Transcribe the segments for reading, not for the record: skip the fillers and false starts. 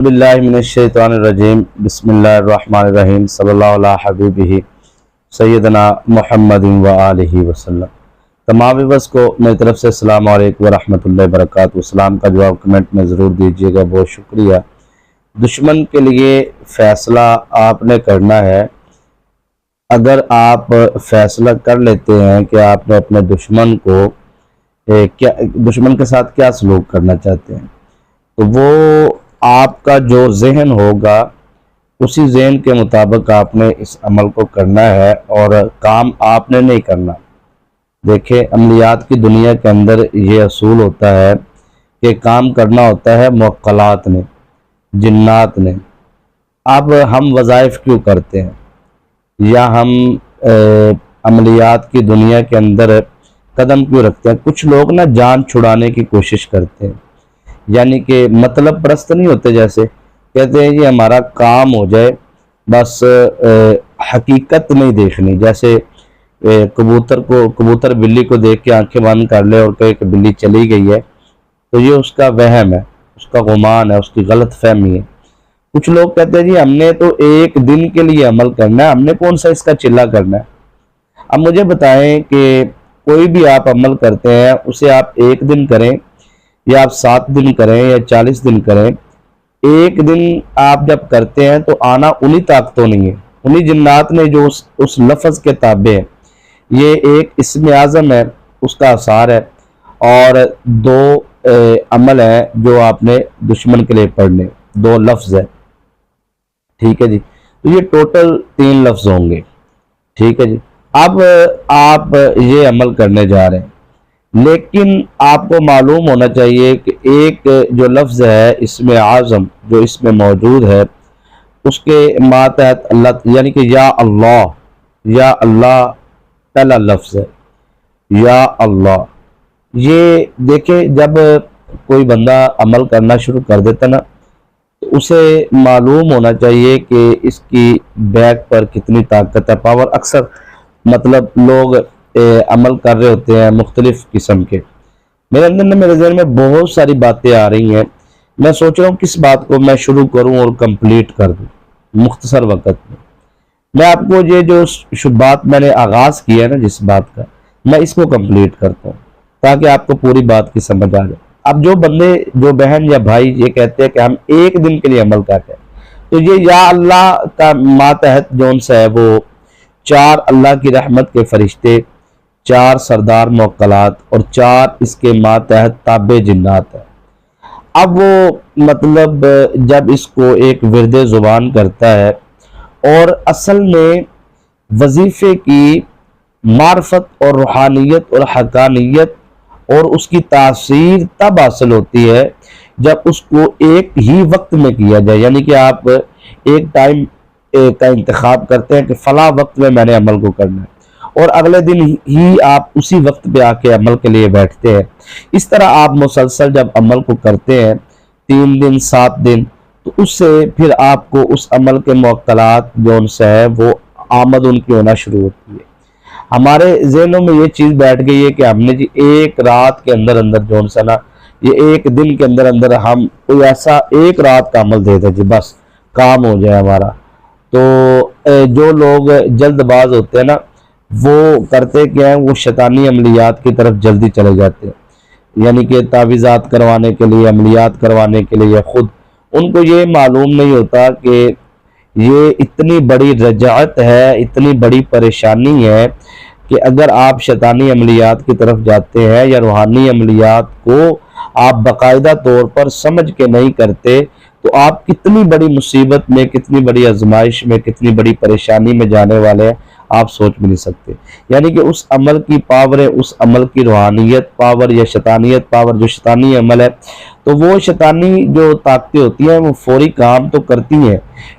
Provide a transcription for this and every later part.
باللہ من الشیطان الرجیم بسم اللہ الرحمن الرحیم صلی اللہ علیہ حبیبہ سیدنا محمد و آلہ وسلم۔ تمام ویورز کو میری طرف سے السلام علیکم ورحمۃ اللہ وبرکاتہ۔ اسلام کا جواب کمنٹ میں ضرور دیجیے گا، بہت شکریہ۔ دشمن کے لیے فیصلہ آپ نے کرنا ہے۔ اگر آپ فیصلہ کر لیتے ہیں کہ آپ نے اپنے دشمن کے ساتھ کیا سلوک کرنا چاہتے ہیں، تو وہ آپ کا جو ذہن ہوگا اسی ذہن کے مطابق آپ نے اس عمل کو کرنا ہے، اور کام آپ نے نہیں کرنا۔ دیکھیں، عملیات کی دنیا کے اندر یہ اصول ہوتا ہے کہ کام کرنا ہوتا ہے موکلات نے، جنات نے۔ اب ہم وظائف کیوں کرتے ہیں، یا ہم عملیات کی دنیا کے اندر قدم کیوں رکھتے ہیں؟ کچھ لوگ نا جان چھڑانے کی کوشش کرتے ہیں، یعنی کہ مطلب پرست نہیں ہوتے، جیسے کہتے ہیں یہ ہمارا کام ہو جائے، بس حقیقت نہیں دیکھنی۔ جیسے کبوتر بلی کو دیکھ کے آنکھیں بند کر لے اور کہے کہ بلی چلی گئی ہے، تو یہ اس کا وہم ہے، اس کا گمان ہے، اس کی غلط فہمی ہے۔ کچھ لوگ کہتے ہیں جی ہم نے تو ایک دن کے لیے عمل کرنا ہے، ہم نے کون سا اس کا چلہ کرنا ہے۔ اب مجھے بتائیں کہ کوئی بھی آپ عمل کرتے ہیں، اسے آپ ایک دن کریں یا آپ 7 دن کریں یا 40 دن کریں، ایک دن آپ جب کرتے ہیں تو آنا انہی طاقتوں نہیں ہے، انہی جنات نے جو اس لفظ کے تابع ہیں۔ یہ ایک اسم اعظم ہے، اس کا اثار ہے، اور 2 عمل ہیں جو آپ نے دشمن کے لیے پڑھنے، 2 لفظ ہے، ٹھیک ہے جی۔ تو یہ ٹوٹل 3 لفظ ہوں گے، ٹھیک ہے جی۔ اب آپ یہ عمل کرنے جا رہے ہیں، لیکن آپ کو معلوم ہونا چاہیے کہ ایک جو لفظ ہے اسم اعظم جو اس میں موجود ہے، اس کے ماتحت اللہ، یعنی کہ یا اللہ پہلا لفظ ہے، یا اللہ۔ یہ دیکھیں، جب کوئی بندہ عمل کرنا شروع کر دیتا نا، تو اسے معلوم ہونا چاہیے کہ اس کی بیک پر کتنی طاقت ہے، پاور۔ اکثر مطلب لوگ عمل کر رہے ہوتے ہیں مختلف قسم کے، میرے اندر میرے ذہن میں بہت ساری باتیں آ رہی ہیں، میں سوچ رہا ہوں کس بات کو میں شروع کروں اور کمپلیٹ کر دوں مختصر وقت میں آپ کو یہ جو بات میں نے آغاز کیا ہے نا، جس بات کا، میں اس کو کمپلیٹ کرتا ہوں تاکہ آپ کو پوری بات کی سمجھ آ جائے۔ اب جو بہن یا بھائی یہ کہتے ہیں کہ ہم ایک دن کے لیے عمل کرتے ہیں، تو یہ یا اللہ کا ماتحت جون سا ہے، وہ 4 اللہ کی رحمت کے فرشتے، 4 سردار موکلات اور 4 اس کے ماتحت تابع جنات ہیں۔ اب وہ مطلب جب اس کو ایک ورد زبان کرتا ہے، اور اصل میں وظیفے کی معرفت اور روحانیت اور حقانیت اور اس کی تاثیر تب حاصل ہوتی ہے جب اس کو ایک ہی وقت میں کیا جائے، یعنی کہ آپ ایک ٹائم کا انتخاب کرتے ہیں کہ فلاں وقت میں نے عمل کو کرنا ہے، اور اگلے دن ہی آپ اسی وقت پہ آ کے عمل کے لیے بیٹھتے ہیں۔ اس طرح آپ مسلسل جب عمل کو کرتے ہیں 3 دن 7 دن، تو اس سے پھر آپ کو اس عمل کے موکلات جو ان سے ہے وہ آمد ان کی ہونا شروع ہوتی ہے۔ ہمارے ذہنوں میں یہ چیز بیٹھ گئی ہے کہ ہم نے جی ایک رات کے اندر جو ان سے نا، یہ ایک دن کے اندر ہم کوئی ایسا ایک رات کا عمل دے دیں جی، بس کام ہو جائے ہمارا۔ تو جو لوگ جلد باز ہوتے ہیں نا، وہ کرتے کیا ہیں، وہ شیطانی عملیات کی طرف جلدی چلے جاتے ہیں، یعنی کہ تعویذات کروانے کے لیے، عملیات کروانے کے لیے خود ان کو یہ معلوم نہیں ہوتا کہ یہ اتنی بڑی رجعت ہے، اتنی بڑی پریشانی ہے کہ اگر آپ شیطانی عملیات کی طرف جاتے ہیں یا روحانی عملیات کو آپ باقاعدہ طور پر سمجھ کے نہیں کرتے، تو آپ کتنی بڑی مصیبت میں، کتنی بڑی آزمائش میں، کتنی بڑی پریشانی میں جانے والے ہیں، آپ سوچ بھی نہیں سکتے۔ یعنی کہ اس عمل کی پاور ہے، اس عمل کی روحانیت پاور یا شیطانیت پاور، جو شیطانی عمل ہے، تو وہ شیطانی جو طاقتیں ہوتی ہیں وہ فوری کام تو کرتی ہیں،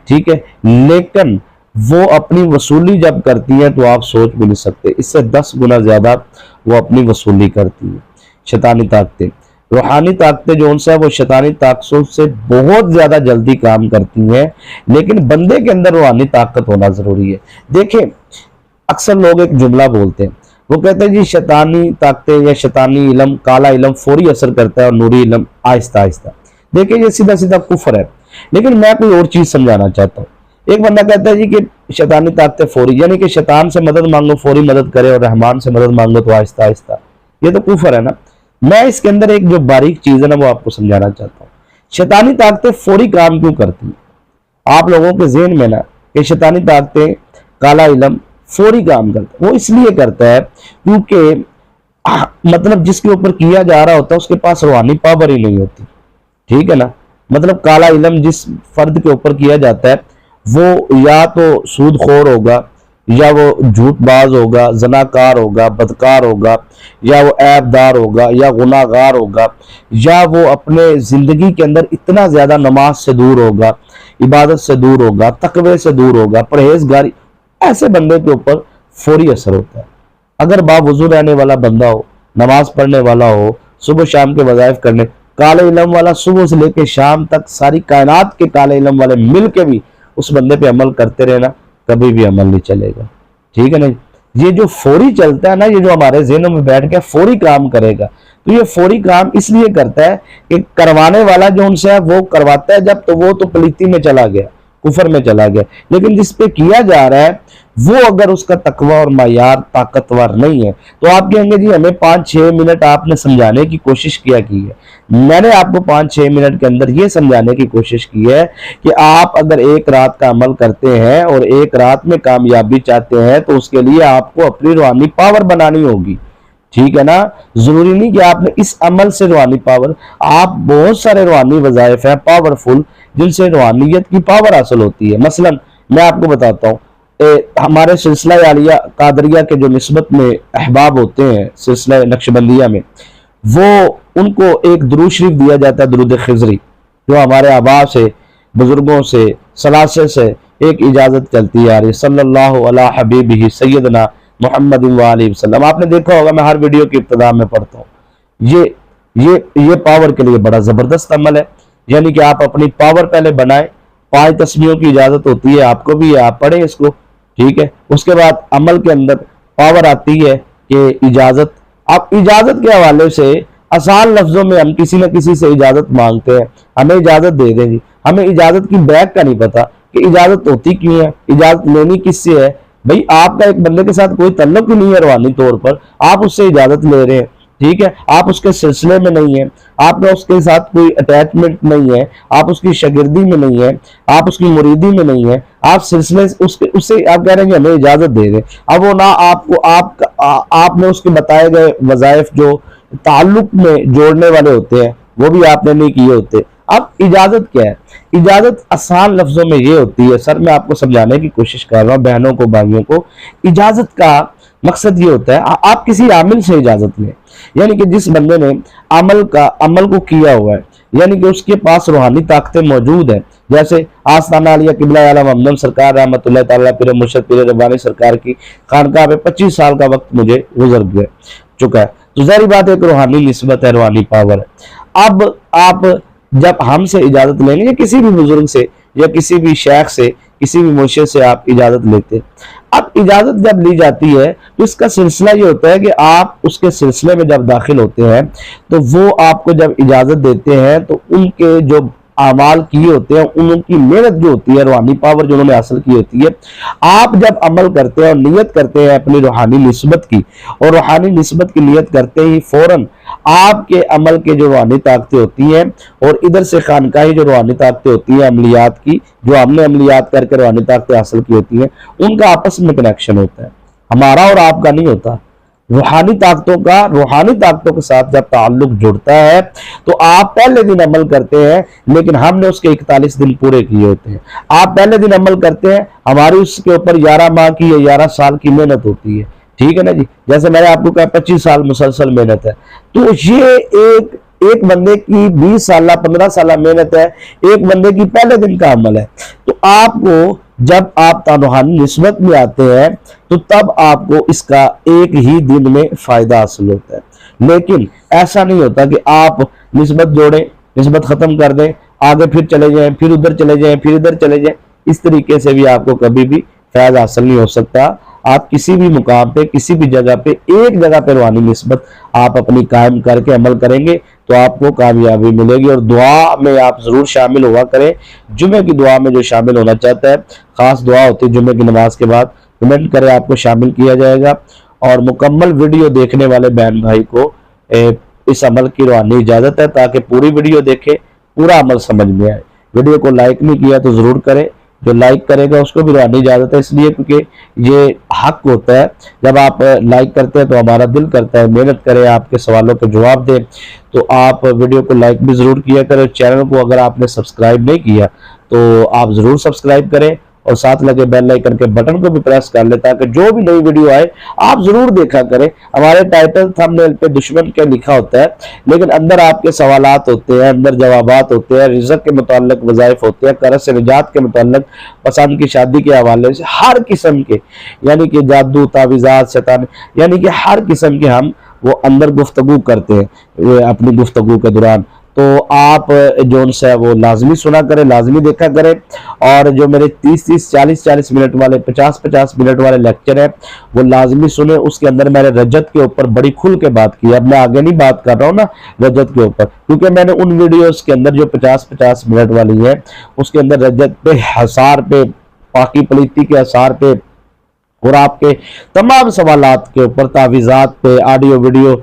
ٹھیک ہے، لیکن وہ اپنی وصولی جب کرتی ہیں تو آپ سوچ بھی نہیں سکتے، اس سے 10 گنا زیادہ وہ اپنی وصولی کرتی ہیں شیطانی طاقتیں۔ روحانی طاقتیں جو ان سے وہ شیطانی طاقتوں سے بہت زیادہ جلدی کام کرتی ہیں، لیکن بندے کے اندر روحانی طاقت ہونا ضروری ہے۔ دیکھیں، اکثر لوگ ایک جملہ بولتے ہیں، وہ کہتے ہیں جی شیطانی طاقتیں یا شیطانی علم، کالا علم فوری اثر کرتا ہے اور نوری علم آہستہ آہستہ۔ دیکھیں، یہ سیدھا سیدھا کفر ہے۔ لیکن میں کوئی اور چیز سمجھانا چاہتا ہوں. ایک بندہ کہتا ہے جی کہ شیطانی طاقتیں فوری، یعنی کہ شیطان سے مدد مانگو فوری مدد کرے اور رحمان سے مدد مانگو تو آہستہ آہستہ. یہ تو کفر ہے نا. میں اس کے اندر ایک جو باریک چیز ہے نا وہ آپ کو سمجھانا چاہتا ہوں. شیطانی طاقتیں فوری کام کیوں کرتی ہیں؟ آپ لوگوں کے ذہن میں نا کہ شیطانی طاقتیں کالا علم فوری کام کرتا ہے، وہ اس لیے کرتا ہے کیونکہ مطلب جس کے اوپر کیا جا رہا ہوتا ہے اس کے پاس روحانی پاور ہی نہیں ہوتی. ٹھیک ہے نا. مطلب کالا علم جس فرد کے اوپر کیا جاتا ہے وہ یا تو سود خور ہوگا، یا وہ جھوٹ باز ہوگا، زناکار ہوگا، بدکار ہوگا، یا وہ عیب دار ہوگا، یا گناہ گار ہوگا، یا وہ اپنے زندگی کے اندر اتنا زیادہ نماز سے دور ہوگا، عبادت سے دور ہوگا، تقوی سے دور ہوگا، پرہیزگاری. ایسے بندے کے اوپر فوری اثر ہوتا ہے. اگر باوضو رہنے والا بندہ ہو، نماز پڑھنے والا ہو، صبح شام کے وظائف کرنے، کالے علم والا صبح سے لے کے شام تک ساری کائنات کے کالے علم والے مل کے بھی اس بندے پہ عمل کرتے رہنا، کبھی بھی عمل نہیں چلے گا. ٹھیک ہے نا. یہ جو فوری چلتا ہے نا، یہ جو ہمارے ذہنوں میں بیٹھ کے فوری کام کرے گا، تو یہ فوری کام اس لیے کرتا ہے کہ کروانے والا جو ان سے ہے وہ کرواتا ہے جب، تو وہ تو پلیتی میں چلا گیا، کفر میں چلا گیا. لیکن جس پہ کیا جا رہا ہے وہ اگر اس کا تقوی اور معیار طاقتور نہیں ہے تو آپ کہیں گے جی ہمیں 5-6 منٹ آپ نے سمجھانے کی کوشش کیا کی ہے. میں نے آپ کو 5-6 منٹ کے اندر یہ سمجھانے کی کوشش کی ہے کہ آپ اگر ایک رات کا عمل کرتے ہیں اور ایک رات میں کامیابی چاہتے ہیں تو اس کے لیے آپ کو اپنی روحانی پاور بنانی ہوگی. ٹھیک ہے نا. ضروری نہیں کہ آپ نے اس عمل سے روحانی پاور، آپ بہت سارے روحانی وظائف ہیں پاورفل جن سے روحانیت کی پاور حاصل ہوتی ہے. مثلا میں آپ کو بتاتا ہوں، ہمارے سلسلہ عالیہ قادریہ کے جو نسبت میں احباب ہوتے ہیں سلسلہ نقشبندیہ میں، وہ ان کو ایک درود شریف دیا جاتا ہے، درود خضری، جو ہمارے آبا سے، بزرگوں سے، سلاسے سے ایک اجازت چلتی ہے رہی، صلی اللہ علی حبیبہ سیدنا محمد وآلہ وسلم. آپ نے دیکھا ہوگا میں ہر ویڈیو کی ابتدا میں پڑھتا ہوں. یہ پاور کے لیے بڑا زبردست عمل ہے. یعنی کہ آپ اپنی پاور پہلے بنائیں. 5 تسمیوں کی اجازت ہوتی ہے، آپ کو بھی آپ پڑھیں اس کو. ٹھیک ہے. اس کے بعد عمل کے اندر پاور آتی ہے کہ اجازت. آپ اجازت کے حوالے سے آسان لفظوں میں ہم کسی نہ کسی سے اجازت مانگتے ہیں، ہمیں اجازت دے دیں جی. ہمیں اجازت کی بیک کا نہیں پتا کہ اجازت ہوتی کیوں ہے، اجازت لینی کس سے ہے. بھئی آپ کا ایک بندے کے ساتھ کوئی تعلق ہی نہیں ہے روحانی طور پر، آپ اس سے اجازت لے رہے ہیں. ٹھیک ہے. آپ اس کے سلسلے میں نہیں ہیں، آپ کا اس کے ساتھ کوئی اٹیچمنٹ نہیں ہے، آپ اس کی شاگردی میں نہیں ہے، آپ اس کی مریدی میں نہیں ہے، آپ سلسلے اس سے آپ کہہ رہے ہیں کہ ہمیں اجازت دے دیں. اب وہ نہ آپ کو آپ نے اس کے بتائے گئے وظائف جو تعلق میں جوڑنے والے ہوتے ہیں وہ بھی آپ نے نہیں کیے ہوتے. اب اجازت کیا ہے؟ اجازت آسان لفظوں میں یہ ہوتی ہے، سر میں آپ کو سمجھانے کی کوشش کر رہا ہوں بہنوں کو بھائیوں کو. اجازت کا مقصد یہ ہوتا ہے آپ کسی عامل سے اجازت لیں. یعنی کہ جس بندے نے عمل کو کیا ہوا ہے، یعنی کہ اس کے پاس روحانی طاقتیں موجود ہیں. جیسے آستانہ عالیہ قبلہ عالم محمد سرکار رحمۃ اللہ تعالیٰ پیر مرشد پیر ربانی سرکار کی خانقاہ میں 25 سال کا وقت مجھے گزر چکا ہے. تو ظاہری بات ہے کہ روحانی نسبت ہے، روحانی پاور ہے. اب آپ جب ہم سے اجازت لیں گے یا کسی بھی بزرگ سے یا کسی بھی شیخ سے، کسی بھی مرشد سے آپ اجازت لیتے، اب اجازت جب لی جاتی ہے تو اس کا سلسلہ یہ ہوتا ہے کہ آپ اس کے سلسلے میں جب داخل ہوتے ہیں تو وہ آپ کو جب اجازت دیتے ہیں تو ان کے جو اعمال کیے ہوتے ہیں، ان کی محنت جو ہوتی ہے، روحانی پاور جو انہوں نے حاصل کی ہوتی ہے، آپ جب عمل کرتے ہیں اور نیت کرتے ہیں اپنی روحانی نسبت کی، اور روحانی نسبت کی نیت کرتے ہی فوراً آپ کے عمل کے جو روحانی طاقتیں ہوتی ہیں اور ادھر سے خانقاہی جو روحانی طاقتیں ہوتی ہیں عملیات کی، جو ہم نے عملیات کر کے روحانی طاقتیں حاصل کی ہوتی ہیں، ان کا آپس میں کنیکشن ہوتا ہے، ہمارا اور آپ کا نہیں ہوتا. روحانی طاقتوں کے ساتھ جب تعلق جڑتا ہے تو آپ پہلے دن عمل کرتے ہیں لیکن ہم نے اس کے 41 دن پورے کیے ہوتے ہیں. آپ پہلے دن عمل کرتے ہیں، ہماری اس کے اوپر 11 ماہ کی یا 11 سال کی محنت ہوتی ہے. ٹھیک ہے نا جی. جیسے میں نے آپ کو کہا 25 سال مسلسل محنت ہے، تو یہ ایک بندے کی 20 سالہ 15 سالہ محنت ہے، ایک بندے کی پہلے دن کا عمل ہے. تو آپ کو جب آپ روحانی نسبت میں آتے ہیں تو تب آپ کو اس کا ایک ہی دن میں فائدہ حاصل ہوتا ہے. لیکن ایسا نہیں ہوتا کہ آپ نسبت جوڑیں، نسبت ختم کر دیں، آگے پھر چلے جائیں، پھر ادھر چلے جائیں، پھر ادھر چلے جائیں. اس طریقے سے بھی آپ کو کبھی بھی فیض حاصل نہیں ہو سکتا. آپ کسی بھی مقام پہ، کسی بھی جگہ پہ، ایک جگہ پہ روحانی نسبت آپ اپنی قائم کر کے عمل کریں گے تو آپ کو کامیابی ملے گی. اور دعا میں آپ ضرور شامل ہوا کریں. جمعے کی دعا میں جو شامل ہونا چاہتا ہے، خاص دعا ہوتی ہے جمعے کی نماز کے بعد، کمنٹ کرے، آپ کو شامل کیا جائے گا. اور مکمل ویڈیو دیکھنے والے بہن بھائی کو اس عمل کی روحانی اجازت ہے، تاکہ پوری ویڈیو دیکھے، پورا عمل سمجھ میں آئے. ویڈیو کو لائک نہیں کیا تو ضرور کرے، جو لائک کرے گا اس کو بھی روحانی اجازت ہے، اس لیے کیونکہ یہ حق ہوتا ہے. جب آپ لائک کرتے ہیں تو ہمارا دل کرتا ہے محنت کرے، آپ کے سوالوں کے جواب دیں. تو آپ ویڈیو کو لائک بھی ضرور کیا کریں. چینل کو اگر آپ نے سبسکرائب نہیں کیا تو آپ ضرور سبسکرائب کریں، اور ساتھ لگے بیل آئیکن کے بٹن کو بھی پریس کر لیں، تاکہ جو بھی نئی ویڈیو آئے آپ ضرور دیکھا کریں. ہمارے ٹائٹل تھمبنیل پہ دشمن کیا لکھا ہوتا ہے، لیکن اندر آپ کے سوالات ہوتے ہیں، اندر جوابات ہوتے ہیں، رزق کے متعلق وظائف ہوتے ہیں، قرض سے نجات کے متعلق، پسند کی شادی کے حوالے سے، ہر قسم کے، یعنی کہ جادو، تعویذات، شیطان، یعنی کہ ہر قسم کے ہم وہ اندر گفتگو کرتے ہیں اپنی گفتگو کے دوران. تو آپ جو ان سے وہ لازمی سنا کریں، لازمی دیکھا کریں. اور جو میرے 30 40 منٹ والے، 50 منٹ والے لیکچر ہیں وہ لازمی سنیں. اس کے اندر میں نے رجت کے اوپر بڑی کھل کے بات کی. اب میں آگے نہیں بات کر رہا ہوں نا رجت کے اوپر، کیونکہ میں نے ان ویڈیوز کے اندر جو 50 منٹ والی ہے اس کے اندر رجت پہ، حصار پہ، پاکی پلیتی کے حصار پہ، اور آپ کے تمام سوالات کے اوپر، تعویذات پہ، آڈیو ویڈیو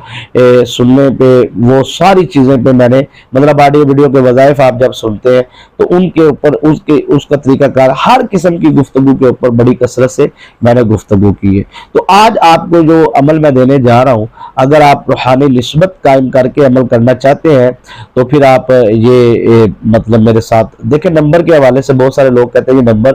سننے پہ، وہ ساری چیزیں پہ میں نے، مطلب آڈیو ویڈیو کے وظائف آپ جب سنتے ہیں تو ان کے اوپر اس کا طریقہ کار، ہر قسم کی گفتگو کے اوپر بڑی کثرت سے میں نے گفتگو کی ہے. تو آج آپ کو جو عمل میں دینے جا رہا ہوں، اگر آپ روحانی نسبت قائم کر کے عمل کرنا چاہتے ہیں تو پھر آپ یہ مطلب میرے ساتھ دیکھیں. نمبر کے حوالے سے بہت سارے لوگ کہتے ہیں یہ نمبر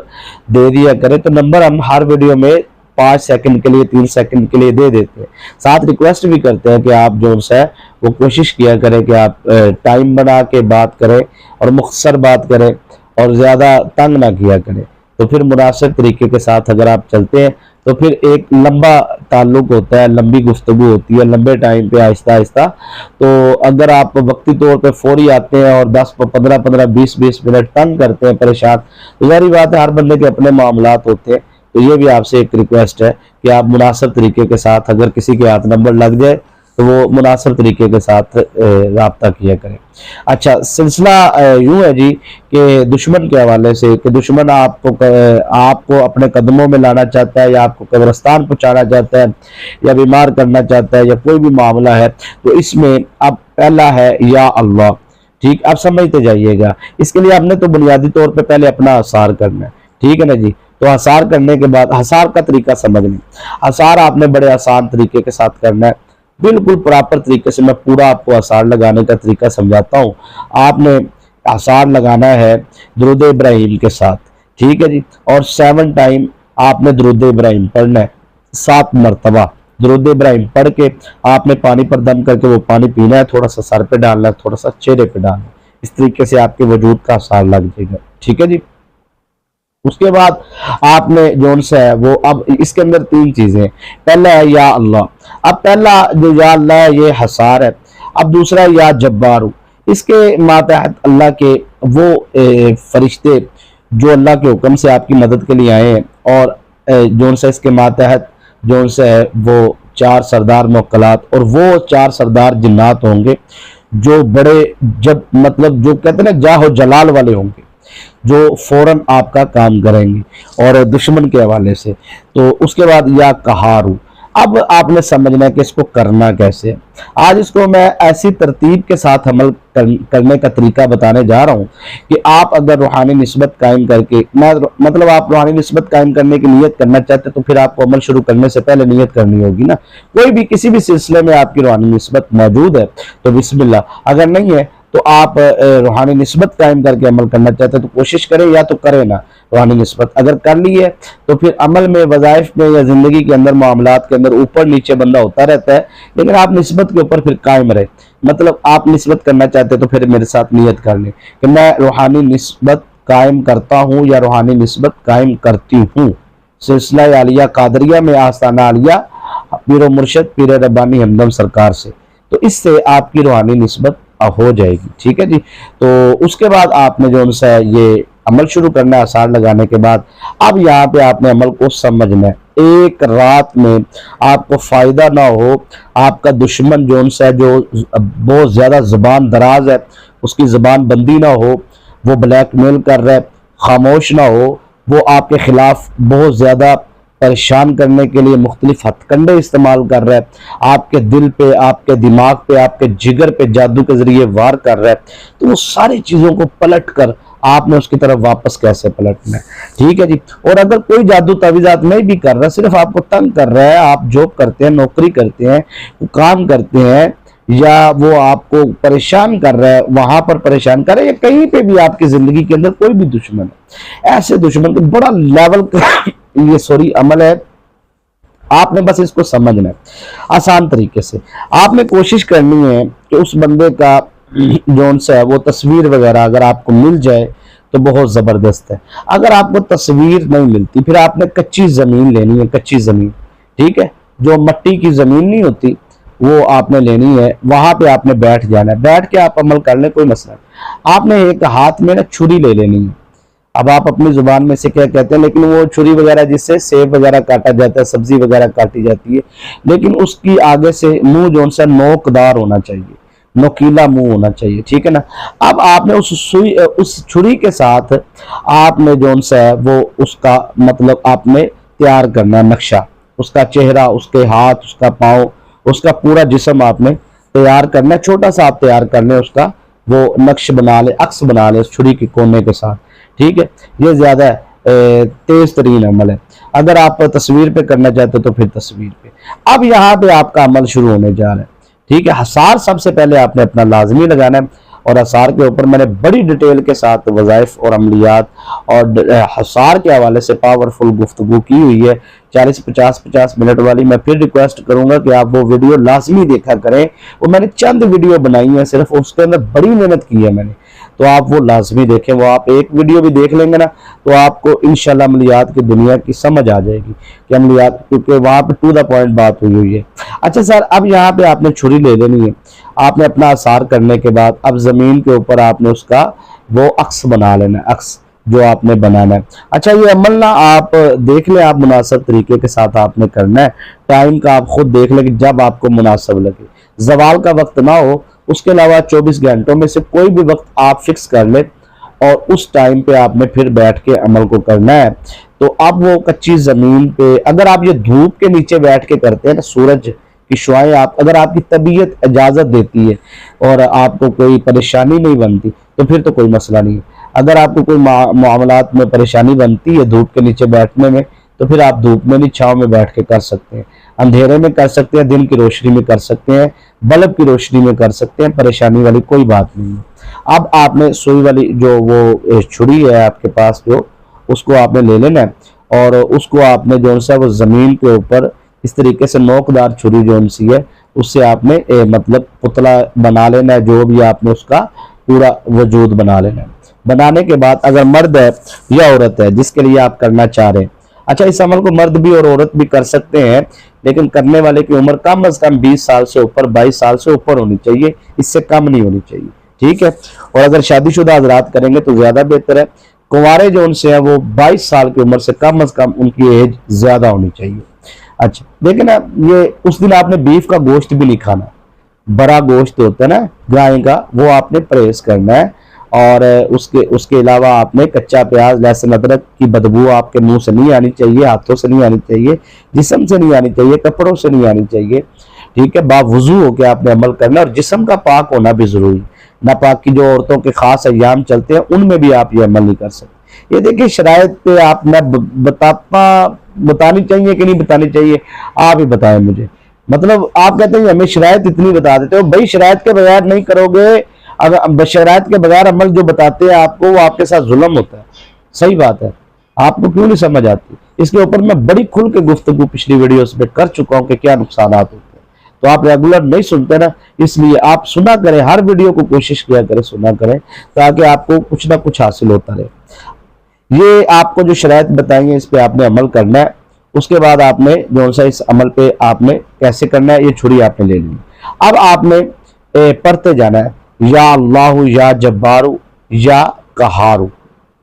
دے دیا کریں، تو نمبر ہم ہر ویڈیو میں 5 سیکنڈ کے لیے، 3 سیکنڈ کے لیے دے دیتے ہیں. ساتھ ریکویسٹ بھی کرتے ہیں کہ آپ جو ہے وہ کوشش کیا کریں کہ آپ ٹائم بنا کے بات کریں اور مختصر بات کریں اور زیادہ تنگ نہ کیا کریں. تو پھر مناسب طریقے کے ساتھ اگر آپ چلتے ہیں تو پھر ایک لمبا تعلق ہوتا ہے، لمبی گفتگو ہوتی ہے، لمبے ٹائم پہ آہستہ آہستہ. تو اگر آپ وقتی طور پہ فوری آتے ہیں اور 10 15 20 منٹ تنگ کرتے ہیں، پریشان، تو ظاہری بات ہے ہر بندے کے اپنے معاملات ہوتے ہیں. تو یہ بھی آپ سے ایک ریکویسٹ ہے کہ آپ مناسب طریقے کے ساتھ، اگر کسی کے ہاتھ نمبر لگ جائے تو وہ مناسب طریقے کے ساتھ رابطہ کیا کریں. اچھا، سلسلہ یوں ہے جی کہ دشمن کے حوالے سے، کہ دشمن آپ کو اپنے قدموں میں لانا چاہتا ہے، یا آپ کو قبرستان پہنچانا چاہتا ہے، یا بیمار کرنا چاہتا ہے، یا کوئی بھی معاملہ ہے. تو اس میں اب پہلا ہے یا اللہ. ٹھیک، آپ سمجھتے جائیے گا. اس کے لیے آپ نے تو بنیادی طور پہ پہلے اپنا حصار کرنا ہے. ٹھیک ہے نا جی. تو حصار کرنے کے بعد حصار کا طریقہ سمجھنا. حصار آپ نے بڑے آسان طریقے کے ساتھ کرنا ہے، بالکل پراپر طریقے سے. میں پورا آپ کو حصار لگانے کا طریقہ سمجھاتا ہوں. آپ نے حصار لگانا ہے درود ابراہیم کے ساتھ. ٹھیک ہے جی. اور 7 ٹائم آپ نے درود ابراہیم پڑھنا ہے، 7 مرتبہ درود ابراہیم پڑھ کے آپ نے پانی پر دم کر کے وہ پانی پینا ہے. تھوڑا سا سر پہ ڈالنا ہے، تھوڑا سا چہرے پہ ڈالنا ہے. اس طریقے سے آپ کے وجود کا حصار لگ جائے گا. ٹھیک ہے جی. اس کے بعد آپ نے جو سے ہے وہ، اب اس کے اندر 3 چیزیں. پہلا ہے یا اللہ. اب پہلا جو یا اللہ ہے یہ حصار ہے. اب دوسرا ہے یا جبارو. اس کے ماتحت اللہ کے وہ فرشتے جو اللہ کے حکم سے آپ کی مدد کے لیے آئے ہیں، اور جو سے اس کے ماتحت جو سے ہے وہ 4 سردار موکلات، اور وہ 4 سردار جنات ہوں گے جو بڑے، جب مطلب جو کہتے ہیں نا جاہ و جلال والے ہوں گے، جو فوراً آپ کا کام کریں گے اور دشمن کے حوالے سے. تو اس کے بعد یا قہارو. اب آپ نے سمجھنا ہے کہ اس کو کرنا کیسے ہے. آج اس کو میں ایسی ترتیب کے ساتھ عمل کرنے کا طریقہ بتانے جا رہا ہوں کہ آپ اگر روحانی نسبت قائم کر کے، مطلب آپ روحانی نسبت قائم کرنے کی نیت کرنا چاہتے تو پھر آپ کو عمل شروع کرنے سے پہلے نیت کرنی ہوگی نا. کوئی بھی کسی بھی سلسلے میں آپ کی روحانی نسبت موجود ہے تو بسم اللہ. اگر نہیں ہے تو آپ روحانی نسبت قائم کر کے عمل کرنا چاہتے ہیں تو کوشش کریں، یا تو کریں نا روحانی نسبت. اگر کر لی ہے تو پھر عمل میں، وظائف میں، یا زندگی کے اندر، معاملات کے اندر اوپر نیچے بندہ ہوتا رہتا ہے، لیکن آپ نسبت کے اوپر پھر قائم رہے. مطلب آپ نسبت کرنا چاہتے تو پھر میرے ساتھ نیت کر لیں کہ میں روحانی نسبت قائم کرتا ہوں یا روحانی نسبت قائم کرتی ہوں سلسلہ عالیہ قادریہ میں آستانہ عالیہ پیر و مرشد پیر ربانی ہمدم سرکار سے. تو اس سے آپ کی روحانی نسبت ہو جائے گی. ٹھیک ہے جی. تو اس کے بعد آپ نے جو ان سے یہ عمل شروع کرنا ہے حصار لگانے کے بعد. اب یہاں پہ آپ نے عمل کو سمجھنا ہے. ایک رات میں آپ کو فائدہ نہ ہو، آپ کا دشمن جو بہت زیادہ زبان دراز ہے، اس کی زبان بندی نہ ہو، وہ بلیک میل کر رہا ہے، خاموش نہ ہو، وہ آپ کے خلاف بہت زیادہ پریشان کرنے کے لیے مختلف ہتھ کنڈے استعمال کر رہا ہے، آپ کے دل پہ، آپ کے دماغ پہ، آپ کے جگر پہ جادو کے ذریعے وار کر رہا ہے، تو وہ ساری چیزوں کو پلٹ کر آپ نے اس کی طرف واپس کیسے پلٹنا ہے؟ ٹھیک ہے جی۔ اور اگر کوئی جادو تعویذات نہیں بھی کر رہا، صرف آپ کو تنگ کر رہا ہے، آپ جاب کرتے ہیں، نوکری کرتے ہیں، کام کرتے ہیں، یا وہ آپ کو پریشان کر رہا ہے، وہاں پر پریشان کر رہا ہے، یا کہیں پہ بھی آپ کی زندگی کے اندر کوئی بھی دشمن ہے، ایسے دشمن کو بڑا لیول کا یہ عمل ہے، آپ نے بس اس کو سمجھنا ہے آسان طریقے سے۔ آپ نے کوشش کرنی ہے کہ اس بندے کا جون سا ہے وہ تصویر وغیرہ اگر آپ کو مل جائے تو بہت زبردست ہے۔ اگر آپ کو تصویر نہیں ملتی، پھر آپ نے کچی زمین لینی ہے، کچی زمین، ٹھیک ہے، جو مٹی کی زمین نہیں ہوتی وہ آپ نے لینی ہے، وہاں پہ آپ نے بیٹھ جانا ہے، بیٹھ کے آپ عمل کر لیں، کوئی مسئلہ نہیں۔ آپ نے ایک ہاتھ میں نا چھری لے لینی ہے، اب آپ اپنی زبان میں سے کیا کہتے ہیں، لیکن وہ چھری وغیرہ جس سے سیب وغیرہ کاٹا جاتا ہے، سبزی وغیرہ کاٹی جاتی ہے، لیکن اس کی آگے سے منہ جو سا نوکدار ہونا چاہیے، نوکیلا منہ ہونا چاہیے، ٹھیک ہے نا۔ اب آپ نے اس چھری کے ساتھ آپ نے جو سا ہے وہ اس کا مطلب آپ نے تیار کرنا ہے نقشہ، اس کا چہرہ، اس کے ہاتھ، اس کا پاؤں، اس کا پورا جسم آپ نے تیار کرنا ہے، چھوٹا سا آپ تیار کر لیں، اس کا وہ نقش بنا لیں، عکس بنا لیں اس چھری کے کونے کے ساتھ، ٹھیک ہے۔ یہ زیادہ تیز ترین عمل ہے۔ اگر آپ تصویر پہ کرنا چاہتے تو پھر تصویر پہ۔ اب یہاں پہ آپ کا عمل شروع ہونے جا رہا ہے، ٹھیک ہے۔ حصار سب سے پہلے آپ نے اپنا لازمی لگانا ہے، اور حصار کے اوپر میں نے بڑی ڈیٹیل کے ساتھ وظائف اور عملیات اور حصار کے حوالے سے پاورفل گفتگو کی ہوئی ہے، 40-50 منٹ والی۔ میں پھر ریکویسٹ کروں گا کہ آپ وہ ویڈیو لازمی دیکھا کریں، وہ میں نے چند ویڈیو بنائی ہیں صرف، اس کے اندر بڑی محنت کی ہے میں نے، تو آپ وہ لازمی دیکھیں۔ وہ آپ ایک ویڈیو بھی دیکھ لیں گے نا تو آپ کو انشاءاللہ عملیات کی دنیا کی سمجھ آ جائے گی کہ عملیات، کیونکہ وہاں پہ ٹو دا پوائنٹ بات ہوئی ہے۔ اچھا سر، اب یہاں پہ آپ نے چھری لے لینی ہے، آپ نے اپنا حصار کرنے کے بعد اب زمین کے اوپر آپ نے اس کا وہ عکس بنا لینا ہے، عکس جو آپ نے بنانا ہے۔ اچھا یہ عمل نا آپ دیکھ لیں، آپ مناسب طریقے کے ساتھ آپ نے کرنا ہے، ٹائم کا آپ خود دیکھ لیں کہ جب آپ کو مناسب لگے، زوال کا وقت نہ ہو، اس کے علاوہ 24 گھنٹوں میں سے کوئی بھی وقت آپ فکس کر لیں، اور اس ٹائم پہ آپ نے پھر بیٹھ کے عمل کو کرنا ہے۔ تو اب وہ کچی زمین پہ اگر آپ یہ دھوپ کے نیچے بیٹھ کے کرتے ہیں نا، سورج کی شعائیں اگر آپ کی طبیعت اجازت دیتی ہے اور آپ کو کوئی پریشانی نہیں بنتی تو پھر تو کوئی مسئلہ نہیں ہے۔ اگر آپ کو کوئی معاملات میں پریشانی بنتی ہے دھوپ کے نیچے بیٹھنے میں تو پھر آپ دھوپ میں نہیں، چھاؤں میں بیٹھ کے کر سکتے ہیں، اندھیرے میں کر سکتے ہیں، دن کی روشنی میں کر سکتے ہیں، بلب کی روشنی میں کر سکتے ہیں، پریشانی والی کوئی بات نہیں ہے۔ اب آپ نے سوئی والی جو وہ چھری ہے آپ کے پاس، جو اس کو آپ نے لے لینا ہے، اور اس کو آپ نے جو ہے وہ زمین کے اوپر اس طریقے سے نوکدار چھری جو سی ہے اس سے آپ نے مطلب پتلا بنا لینا ہے، جو بھی آپ نے اس کا پورا وجود بنا لینا ہے۔ بنانے کے بعد اگر مرد ہے یا عورت ہے جس کے لیے آپ کرنا چاہ رہے ہیں، اچھا اس عمل کو مرد بھی اور عورت بھی کر سکتے ہیں، لیکن کرنے والے کی عمر کم از کم 20 سال سے اوپر، 22 سال سے اوپر ہونی چاہیے، اس سے کم نہیں ہونی چاہیے، ٹھیک ہے۔ اور اگر شادی شدہ حضرات کریں گے تو زیادہ بہتر ہے۔ کنوارے جو ان سے ہیں وہ 22 سال کی عمر سے کم از کم ان کی ایج زیادہ ہونی چاہیے۔ اچھا لیکن یہ اس دن آپ نے بیف کا گوشت بھی نہیں کھانا، بڑا گوشت ہوتا ہے نا گائے کا، وہ آپ نے پرہیز کرنا ہے، اور اس کے علاوہ آپ نے کچا پیاز، لہسن، ادرک کی بدبو آپ کے منہ سے نہیں آنی چاہیے، ہاتھوں سے نہیں آنی چاہیے، جسم سے نہیں آنی چاہیے، کپڑوں سے نہیں آنی چاہیے، ٹھیک ہے۔ باوضو ہو کے آپ نے عمل کرنا، اور جسم کا پاک ہونا بھی ضروری۔ ناپاک کی جو عورتوں کے خاص ایام چلتے ہیں ان میں بھی آپ یہ عمل نہیں کر سکتے۔ یہ دیکھیں شرائط پہ آپ نے بتانی چاہیے کہ نہیں بتانی چاہیے، آپ ہی بتائیں مجھے۔ مطلب آپ کہتے ہیں ہمیں شرائط اتنی بتا دیتے ہو، بھائی شرائط کے بغیر نہیں کرو گے، اگر شرائط کے بغیر عمل جو بتاتے ہیں آپ کو وہ آپ کے ساتھ ظلم ہوتا ہے، صحیح بات ہے۔ آپ کو کیوں نہیں سمجھ آتی؟ اس کے اوپر میں بڑی کھل کے گفتگو پچھلی ویڈیوز میں کر چکا ہوں کہ کیا نقصانات ہوتے ہیں، تو آپ ریگولر نہیں سنتے نا، اس لیے آپ سنا کریں، ہر ویڈیو کو کوشش کیا کریں سنا کریں، تاکہ آپ کو کچھ نہ کچھ حاصل ہوتا رہے۔ یہ آپ کو جو شرائط بتائیں گے اس پہ آپ نے عمل کرنا ہے۔ اس کے بعد آپ نے جو سا اس عمل پہ آپ نے کیسے کرنا ہے، یہ چھری آپ نے لے لی۔ اب آپ نے پڑھتے جانا ہے یا اللہ یا جبارو یا قہارو،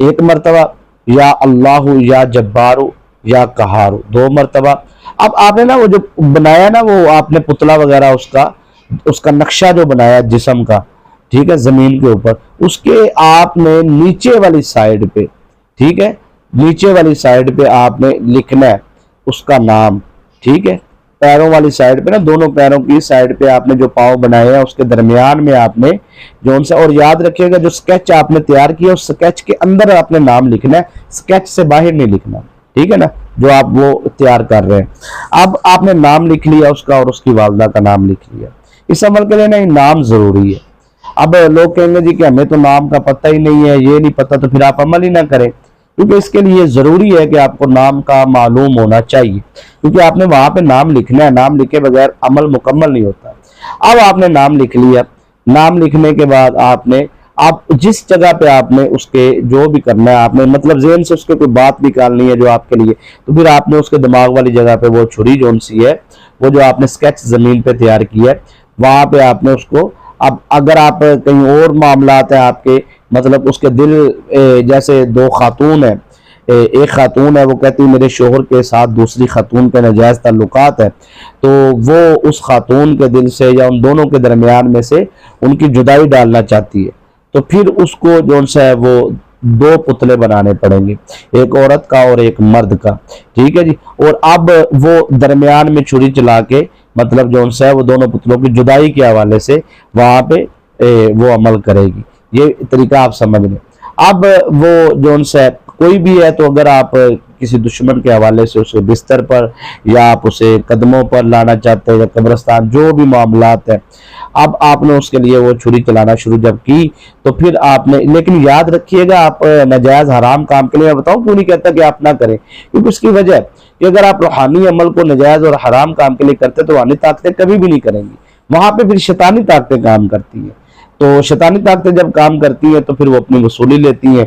ایک مرتبہ یا اللہ یا جبارو یا قہار، 2 مرتبہ۔ اب آپ نے نا وہ جو بنایا نا، وہ آپ نے پتلا وغیرہ اس کا نقشہ جو بنایا جسم کا، ٹھیک ہے، زمین کے اوپر، اس کے آپ نے نیچے والی سائیڈ پہ، ٹھیک ہے، نیچے والی سائیڈ پہ آپ نے لکھنا ہے اس کا نام، ٹھیک ہے، پیروں والی سائیڈ پہ نا، دونوں پیروں کی سائیڈ پہ آپ نے جو پاؤں بنائے ہیں اس کے درمیان میں آپ نے جو ان سے، اور یاد رکھیے گا جو سکیچ آپ نے تیار کیا اس سکیچ کے اندر آپ نے نام لکھنا ہے، سکیچ سے باہر نہیں لکھنا، ٹھیک ہے نا، جو آپ وہ تیار کر رہے ہیں۔ اب آپ نے نام لکھ لیا اس کا اور اس کی والدہ کا نام لکھ لیا۔ اس عمل کے لیے نا نام ضروری ہے۔ اب لوگ کہیں گے جی کہ ہمیں تو نام کا پتہ ہی نہیں ہے، یہ نہیں پتہ، تو پھر آپ عمل ہی نہ کریں، کیونکہ اس کے لیے ضروری ہے کہ آپ کو نام کا معلوم ہونا چاہیے، کیونکہ آپ نے وہاں پہ نام لکھنا ہے، نام لکھے بغیر عمل مکمل نہیں ہوتا۔ اب آپ نے نام لکھ لیا، نام لکھنے کے بعد آپ جس جگہ پہ آپ نے اس کے جو بھی کرنا ہے، آپ نے مطلب ذہن سے اس کے کوئی بات نکالنی ہے جو آپ کے لیے، تو پھر آپ نے اس کے دماغ والی جگہ پہ وہ چھری جون سی ہے، وہ جو آپ نے سکیچ زمین پہ تیار کیا ہے، وہاں پہ آپ نے اس کو، اب اگر آپ کہیں اور معاملات ہیں آپ کے، مطلب اس کے دل، جیسے 2 خاتون ہیں، ایک خاتون ہے وہ کہتی ہے میرے شوہر کے ساتھ دوسری خاتون کے ناجائز تعلقات ہے، تو وہ اس خاتون کے دل سے یا ان دونوں کے درمیان میں سے ان کی جدائی ڈالنا چاہتی ہے، تو پھر اس کو جو سا ہے وہ 2 پتلے بنانے پڑیں گے، ایک عورت کا اور ایک مرد کا، ٹھیک ہے جی، اور اب وہ درمیان میں چھری چلا کے مطلب جو سا ہے وہ دونوں پتلوں کی جدائی کے حوالے سے وہاں پہ وہ عمل کرے گی۔ یہ طریقہ آپ سمجھ لیں۔ اب وہ جو سا کوئی بھی ہے، تو اگر آپ کسی دشمن کے حوالے سے اسے بستر پر یا آپ اسے قدموں پر لانا چاہتے ہیں یا قبرستان، جو بھی معاملات ہیں، اب آپ نے اس کے لیے وہ چھری چلانا شروع جب کی، تو پھر آپ نے، لیکن یاد رکھیے گا آپ ناجائز حرام کام کے لیے، میں بتاؤں کیوں نہیں کہتا کہ آپ نہ کریں، کیونکہ اس کی وجہ ہے کہ اگر آپ روحانی عمل کو ناجائز اور حرام کام کے لیے کرتے تو روحانی طاقتیں کبھی بھی نہیں کریں گی، وہاں پہ پھر شیطانی طاقتیں کام کرتی ہیں، تو شیطانی طاقتیں جب کام کرتی ہیں تو پھر وہ اپنی وصولی لیتی ہیں،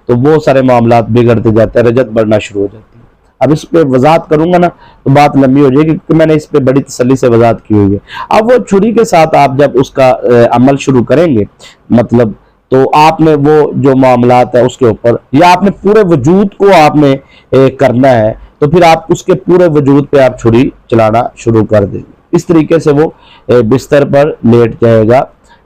تو وہ سارے معاملات بگڑتے جاتے ہیں، رجت بڑھنا شروع ہو جاتی ہے۔ اب اس پہ وضاحت کروں گا نا تو بات لمبی ہو جائے گی، کیونکہ میں نے اس پہ بڑی تسلی سے وضاحت کی ہوئی ہے۔ اب وہ چھری کے ساتھ آپ جب اس کا عمل شروع کریں گے، مطلب تو آپ نے وہ جو معاملات ہیں اس کے اوپر، یا آپ نے پورے وجود کو آپ نے کرنا ہے، تو پھر آپ اس کے پورے وجود پہ آپ چھری چلانا شروع کر دیں گے۔ اس طریقے سے وہ بستر پر لیٹ جائے گا،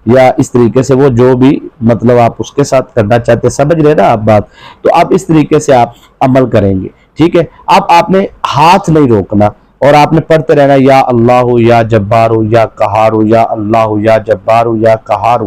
یا اس طریقے سے وہ جو بھی مطلب آپ اس کے ساتھ کرنا چاہتے ہیں، سمجھ رہے نا آپ بات، تو اب اس طریقے سے آپ عمل کریں گے، ٹھیک ہے۔ اب آپ نے ہاتھ نہیں روکنا اور آپ نے پڑھتے رہنا یا اللہ یا جبار یا قہار یا اللہ یا جبار یا قہار،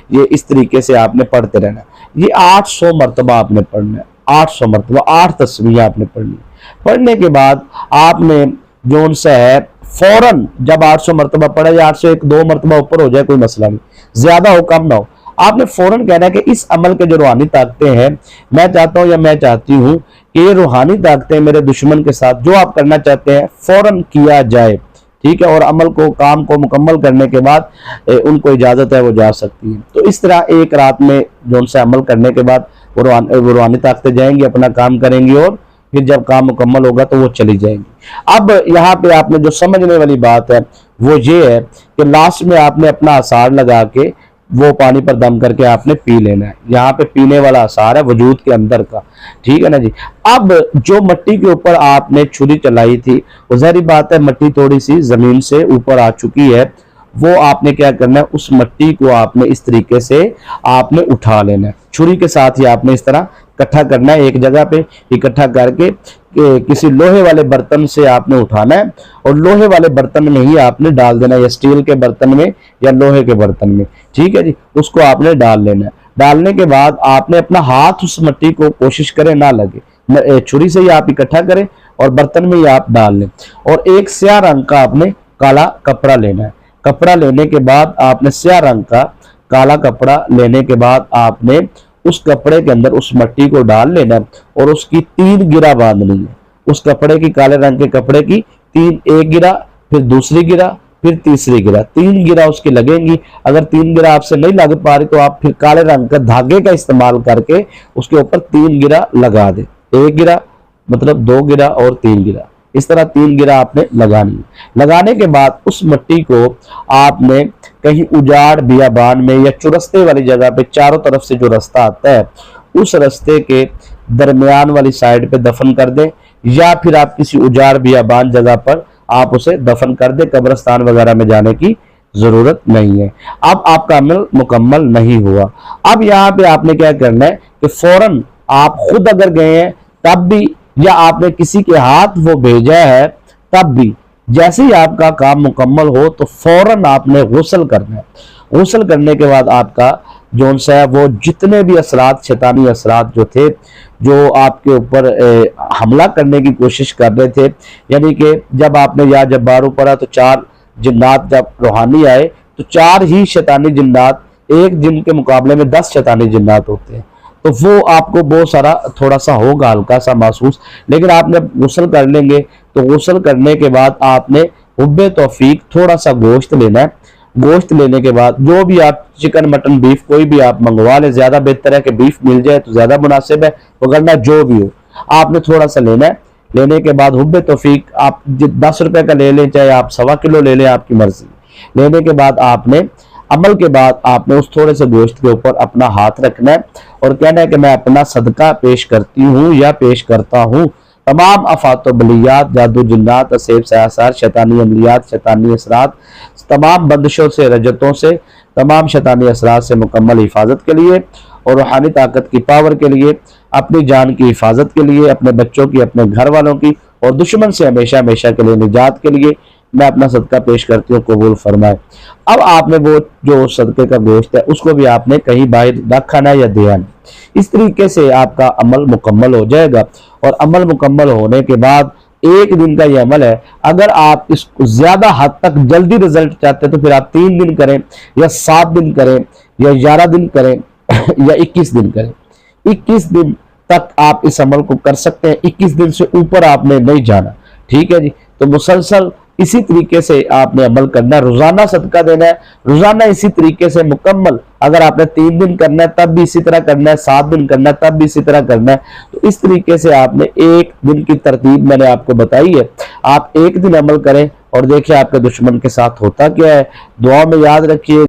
یہ اس طریقے سے آپ نے پڑھتے رہنا۔ یہ 800 مرتبہ آپ نے پڑھنا ہے، 800 مرتبہ، 8 تسبیح آپ نے پڑھنی۔ پڑھنے کے بعد آپ نے جو ان سے ہے فوراً جب 800 مرتبہ پڑھا، یا 801 2 مرتبہ اوپر ہو جائے کوئی مسئلہ نہیں، زیادہ ہو کم نہ ہو، آپ نے فوراً کہنا ہے کہ اس عمل کے جو روحانی طاقتیں ہیں، میں چاہتا ہوں یا میں چاہتی ہوں کہ یہ روحانی طاقتیں میرے دشمن کے ساتھ جو آپ کرنا چاہتے ہیں فوراً کیا جائے، ٹھیک ہے، اور عمل کو، کام کو مکمل کرنے کے بعد ان کو اجازت ہے وہ جا سکتی ہیں۔ تو اس طرح ایک رات میں جو ان سے عمل کرنے کے بعد وہ روحانی طاقتیں جائیں گی، اپنا کام کریں گی، اور پھر جب کام مکمل ہوگا تو وہ چلی جائیں گی۔ اب یہاں پہ آپ نے جو سمجھنے والی بات ہے وہ یہ ہے کہ لاسٹ میں آپ نے اپنا آثار لگا کے وہ پانی پر دم کر کے آپ نے پی لینا ہے، یہاں پہ پینے والا آثار ہے وجود کے اندر کا، ٹھیک ہے نا جی۔ اب جو مٹی کے اوپر آپ نے چھری چلائی تھی، وہ ظاہری بات ہے مٹی تھوڑی سی زمین سے اوپر آ چکی ہے، وہ آپ نے کیا کرنا ہے، اس مٹی کو آپ نے اس طریقے سے آپ نے اٹھا لینا ہے، چھری کے ساتھ ہی آپ نے اس طرح اکٹھا کرنا ہے، ایک جگہ پہ اکٹھا کر کے کسی لوہے والے برتن سے آپ نے اٹھانا ہے، اور لوہے والے برتن میں ہی آپ نے ڈال دینا ہے، یا سٹیل کے برتن میں یا لوہے کے برتن میں، ٹھیک ہے جی، اس کو آپ نے ڈال لینا ہے۔ ڈالنے کے بعد آپ نے اپنا ہاتھ اس مٹی کو کوشش کریں نہ لگے، چھری سے ہی آپ اکٹھا کریں اور برتن میں ہی آپ ڈال لیں، اور ایک سیاہ رنگ کا آپ نے کالا کپڑا لینا ہے۔ کپڑا لینے کے بعد آپ نے سیاہ رنگ کا کالا کپڑا لینے کے بعد آپ نے اس کپڑے کے اندر اس مٹی کو ڈال لینا اور اس کی 3 گرہ باندھنی ہے، اس کپڑے کی، کالے رنگ کے کپڑے کی 3، ایک گرہ، پھر دوسری گرہ، پھر تیسری گرہ، 3 گرہ اس کی لگیں گی۔ اگر 3 گرہ آپ سے نہیں لگ پا رہی تو آپ پھر کالے رنگ کا دھاگے کا استعمال کر کے اس کے اوپر 3 گرہ لگا دیں، ایک گرہ مطلب 2 گرہ اور 3 گرہ، اس طرح 3 گرہ آپ نے لگانی ہے۔ لگانے کے بعد اس مٹی کو آپ نے کہیں اجاڑ بیابان میں یا چرستے والی جگہ پہ، چاروں طرف سے جو رستہ آتا ہے اس رستے کے درمیان والی سائڈ پہ دفن کر دیں، یا پھر آپ کسی اجاڑ بیابان جگہ پر آپ اسے دفن کر دیں، قبرستان وغیرہ میں جانے کی ضرورت نہیں ہے۔ اب آپ کا عمل مکمل نہیں ہوا۔ اب یہاں پہ آپ نے کیا کرنا ہے کہ فوراً آپ خود اگر گئے ہیں تب بھی، یا آپ نے کسی کے ہاتھ وہ بھیجا ہے تب بھی، جیسے ہی آپ کا کام مکمل ہو تو فوراً آپ نے غسل کرنا ہے۔ غسل کرنے کے بعد آپ کا جون سا ہے وہ جتنے بھی اثرات، شیطانی اثرات جو تھے، جو آپ کے اوپر حملہ کرنے کی کوشش کر رہے تھے، یعنی کہ جب آپ نے یا جبارو پڑھا تو 4 جنات جب روحانی آئے تو 4 ہی شیطانی جنات، ایک جن کے مقابلے میں 10 شیطانی جنات ہوتے ہیں، تو وہ آپ کو بہت سارا تھوڑا سا ہوگا ہلکا سا محسوس، لیکن آپ نے غسل کر لیں گے تو غسل کرنے کے بعد آپ نے حب توفیق تھوڑا سا گوشت لینا ہے۔ گوشت لینے کے بعد جو بھی آپ چکن مٹن بیف کوئی بھی آپ منگوا لیں، زیادہ بہتر ہے کہ بیف مل جائے تو زیادہ مناسب ہے، وگرنہ جو بھی ہو آپ نے تھوڑا سا لینا ہے۔ لینے کے بعد حب توفیق آپ 10 روپے کا لے لیں، چاہے آپ 1.25 کلو لے لیں، آپ کی مرضی۔ لینے کے بعد آپ نے عمل کے بعد آپ نے اس تھوڑے سے گوشت کے اوپر اپنا ہاتھ رکھنا ہے اور کہنا ہے کہ میں اپنا صدقہ پیش کرتی ہوں یا پیش کرتا ہوں تمام آفات و بلیات، جادو جنات، اسیب سیاسات، شیطانی عملیات، شیطانی اثرات، تمام بندشوں سے، رجتوں سے، تمام شیطانی اثرات سے مکمل حفاظت کے لیے اور روحانی طاقت کی پاور کے لیے، اپنی جان کی حفاظت کے لیے، اپنے بچوں کی، اپنے گھر والوں کی اور دشمن سے ہمیشہ ہمیشہ کے لیے نجات کے لیے میں اپنا صدقہ پیش کرتی ہوں، قبول فرمائے۔ اب آپ نے وہ جو صدقے کا گوشت ہے اس کو بھی آپ نے کہیں باہر رکھا نہ یا دیا نہیں۔ اس طریقے سے آپ کا عمل مکمل ہو جائے گا، اور عمل مکمل ہونے کے بعد 1 دن کا یہ عمل ہے۔ اگر آپ اس کو زیادہ حد تک جلدی رزلٹ چاہتے ہیں تو پھر آپ 3 دن کریں یا 7 دن کریں یا 11 دن کریں یا 21 دن کریں۔ 21 دن تک آپ اس عمل کو کر سکتے ہیں، 21 دن سے اوپر آپ نے نہیں جانا، ٹھیک ہے جی۔ تو مسلسل اسی طریقے سے آپ نے عمل کرنا ہے، روزانہ صدقہ دینا ہے، روزانہ اسی طریقے سے مکمل۔ اگر آپ نے 3 دن کرنا ہے تب بھی اسی طرح کرنا ہے، 7 دن کرنا ہے تب بھی اسی طرح کرنا ہے۔ تو اس طریقے سے آپ نے 1 دن کی ترتیب میں نے آپ کو بتائی ہے، آپ 1 دن عمل کریں اور دیکھیں آپ کے دشمن کے ساتھ ہوتا کیا ہے۔ دعا میں یاد رکھیے۔